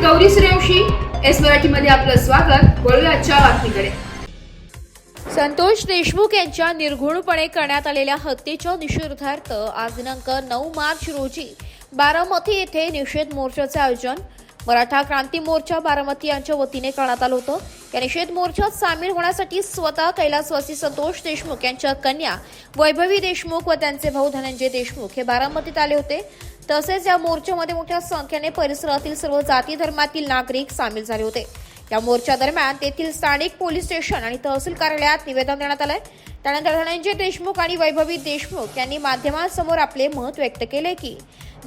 Gauri Suryavanshi, S मराठीमध्ये आपलं स्वागत। वळूया आजच्या बातमीकडे। संतोष देशमुख यांच्या निर्घृणपणे करण्यात आलेल्या हत्येच्या निषेधार्थ आज दिनांक 9 मार्च रोजी बारामती येथे निषेध मोर्चाचे आयोजन मराठा क्रांती मोर्चा बारामती यांच्या वतीने करण्यात आलं होतं। या निषेध मोर्चात सामील होण्यासाठी स्वतः कैलासवासी संतोष देशमुख यांच्या कन्या वैभवी देशमुख व त्यांचे भाऊ धनंजय देशमुख हे बारामतीत आले होते। तसेच या मोर्चामध्ये मोठ्या संख्येने परिसरातील सर्व जाती धर्मातील नागरिक सामील झाले होते। या मोर्चा दरम्यान तेथील स्थानिक पोलीस स्टेशन आणि तहसील कार्यालयात निवेदन देण्यात आले। त्यानंतर धनंजय देशमुख आणि वैभवी देशमुख यांनी माध्यमांसमोर आपले मत व्यक्त केले की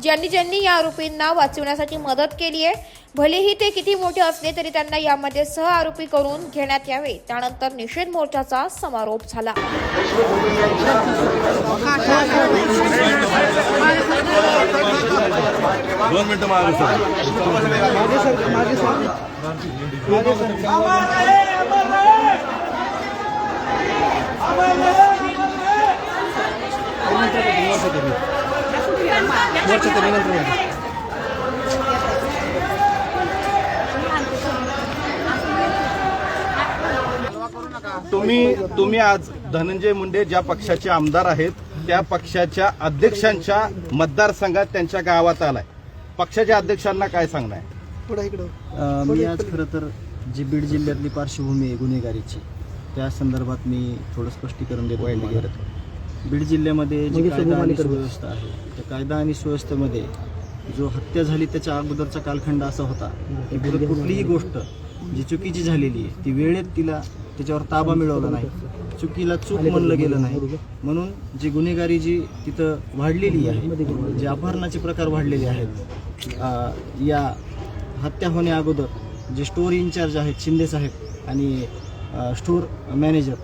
ज्यांनी या आरोपींना वाचवण्यासाठी मदत केली आहे, भलेही ते किती मोठे असले तरी त्यांना यामध्ये सह आरोपी करून घेण्यात यावे। त्यानंतर निषेध मोर्चाचा समारोप झाला। तुम्ही आज धनंजय मुंडे ज्या पक्षाचे आमदार आहेत त्या पक्षाच्या अध्यक्षांच्या मतदारसंघात त्यांच्या गावात आलाय। पक्षाच्या अध्यक्षांना काय सांगणार? मी आज खरं तर जी बीड जिल्ह्यातली पार्श्वभूमी आहे गुन्हेगारीची त्या संदर्भात मी थोडं स्पष्टीकरण देतो आहे। बीड जिल्ह्यामध्ये जी कायदा आणि सुव्यवस्था आहे त्या कायदा आणि सुव्यवस्थेमध्ये जो हत्या झाली त्याच्या अगोदरचा कालखंड असा होता की कुठलीही गोष्ट जी चुकीची झालेली आहे ती वेळेत तिला त्याच्यावर ताबा मिळवला नाही, चुकीला चूक म्हणलं गेलं नाही, म्हणून जी गुन्हेगारी जी तिथं वाढलेली आहे, जे अपहरणाचे प्रकार वाढलेले आहेत, या हत्या होण्या अगोदर जे स्टोर इन्चार्ज आहेत शिंदे साहेब आणि स्टोर मॅनेजर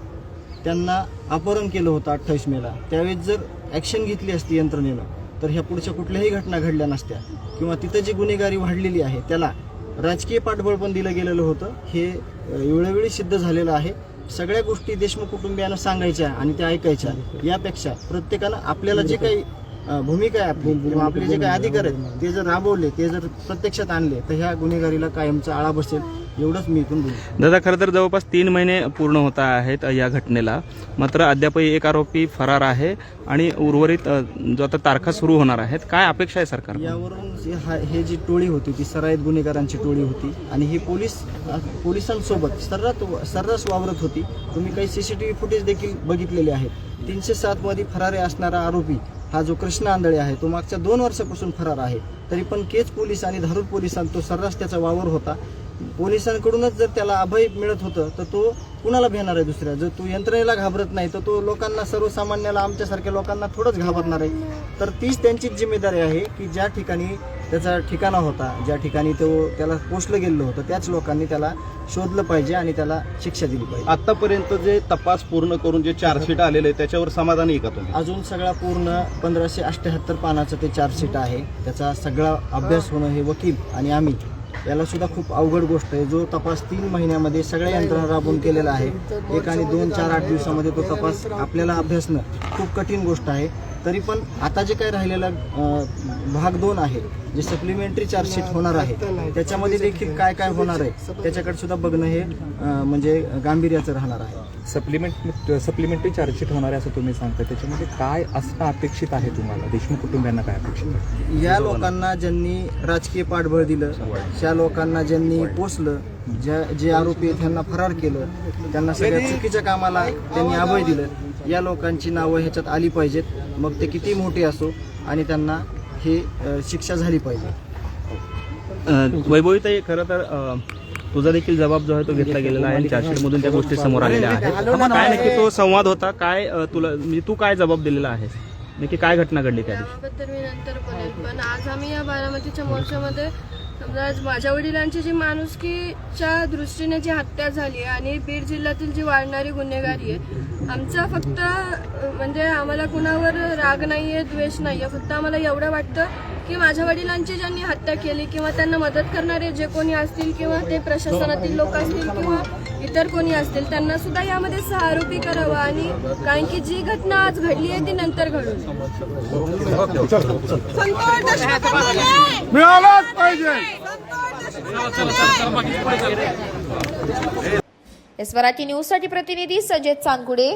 त्यांना अपहरण केलं होतं 28 मेला। त्यावेळेस जर ॲक्शन घेतली असती यंत्रणेनं तर ह्या पुढच्या कुठल्याही घटना घडल्या नसत्या किंवा तिथं जी गुन्हेगारी वाढलेली आहे त्याला राजकीय पाठबळ पण दिलं गेलेलं होतं। हे वेळोवेळी सिद्ध झालेलं आहे। सगळ्या गोष्टी देशमुख कुटुंबियांना सांगायच्या आणि त्या ऐकायच्या यापेक्षा प्रत्येकानं आपल्याला जे काही भूमिका आहे आपली किंवा आपले जे काही अधिकार आहेत ते जर राबवले, ते जर प्रत्यक्षात आणले तर ह्या गुन्हेगारीला कायमचा आळा बसेल, एवढंच मी इथून बोलतो। दादा, खरं तर जवळपास 3 महिने पूर्ण होत आहेत या घटनेला, मात्र अद्यापही एक आरोपी फरार आहे आणि उर्वरित जो आता तारखा सुरू होणार आहेत, काय अपेक्षा आहे सरकार यावरून? हे जी टोळी होती ती सराईत गुन्हेगारांची टोळी होती आणि ही पोलिसांसोबत सर्रास वावरत होती। तुम्ही काही CCTV फुटेज देखील बघितलेले आहेत। 307 मध्ये फरारी असणारा आरोपी हा जो कृष्ण आंधळे आहे तो मागच्या 2 वर्षापासून फरार आहे, तरी पण केज पोलीस आणि धारूर पोलिसांत तो सर्रास त्याचा वावर होता। पोलिसांकडूनच जर त्याला अभय मिळत होतं तर तो कुणाला भेटणार आहे दुसऱ्या? जर तो यंत्रणेला घाबरत नाही तर तो लोकांना, सर्वसामान्याला, आमच्यासारख्या लोकांना थोडंच घाबरणार आहे। तर तीच त्यांचीच जिम्मेदारी आहे की ज्या ठिकाणी त्याचा ठिकाणा होता, ज्या ठिकाणी त्याला पोचलं गेलं होतं त्याच लोकांनी त्याला शोधलं पाहिजे आणि त्याला शिक्षा दिली पाहिजे। आतापर्यंत जे तपास पूर्ण करून जे चार्जशीट आलेले आहे त्याच्यावर समाधानी आहे का तुम्ही? अजून सगळा पूर्ण 1578 पानाचं ते चार्जशीट आहे। त्याचा सगळा अभ्यास होणं हे वकील आणि आम्ही याला सुद्धा खूप अवघड गोष्ट आहे। जो तपास 3 महिन्यामध्ये सगळ्या यंत्रणा राबवून केलेला आहे, 1 आणि 2, 4, 8 दिवसामध्ये तो तपास आपल्याला अभ्यासणं खूप कठीण गोष्ट आहे। तरी पण आता जे काही राहिलेला भाग 2 आहे, जे सप्लिमेंटरी चार्जशीट होणार आहे त्याच्यामध्ये देखील काय काय होणार आहे त्याच्याकडे सुद्धा बघणं हे म्हणजे गांभीर्याचं राहणार आहे। सप्लिमेंटरी चार्जशीट होणार आहे असं तुम्ही सांगता, त्याच्यामध्ये काय असणं अपेक्षित आहे तुम्हाला? देशमुख कुटुंबियांना काय अपेक्षित आहे? या लोकांना ज्यांनी राजकीय पाठबळ दिलं, त्या लोकांना ज्यांनी पोचलं, जे आरोपी आहेत त्यांना फरार केलं, त्यांना सगळ्या चुकीच्या कामाला त्यांनी अभय दिलं, या लोकांची नावं ह्याच्यात आली पाहिजेत, मग ते किती मोठे असो, आणि त्यांना हे शिक्षा झाली पाहिजे। वैभवीताई, खरं तर तुझा देखील जबाब जो आहे तो घेतला गेलेला आहे आणि चार्जशीटमधून त्या गोष्टी समोर आलेल्या आहेत। काय नक्की तो संवाद होता? काय तुला, म्हणजे तू काय जबाब दिलेला आहेस? नक्की काय घटना घडली त्या दिवशी? त्याबद्दल मी नंतर बोलेल, पण आज आम्ही या बारामतीच्या मोर्चामध्ये समजा माझ्या वडिलांची जी माणुसकीच्या दृष्टीने जी हत्या झाली आहे आणि बीड जिल्ह्यातील जी वाढणारी गुन्हेगारी आहे, आमचा फक्त म्हणजे आम्हाला कुणावर राग नाहीये, द्वेष नाहीये, फक्त आम्हाला एवढं वाटतं की माझ्या वडिलांची ज्यांनी हत्या केली किंवा त्यांना मदत करणारे जे कोणी असतील किंवा ते प्रशासनातील लोक असतील किंवा इतर कोणी असतील त्यांना सुद्धा यामध्ये सहारोपी करावं, आणि कारण की जी घटना आज घडली आहे ती नंतर घडू मिळालाच पाहिजे। एस मराठी न्यूजसाठी प्रतिनिधी सजेद चांदगुडे,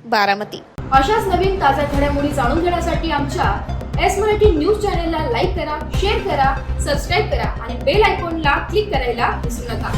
बारामती. अशाच नवीन ताज्या घडामोडी जाणून घेण्यासाठी आमच्या एस मराठी न्यूज चॅनलला लाईक करा, शेअर करा, सबस्क्राईब करा आणि बेल आयकॉनला क्लिक करायला विसरू नका.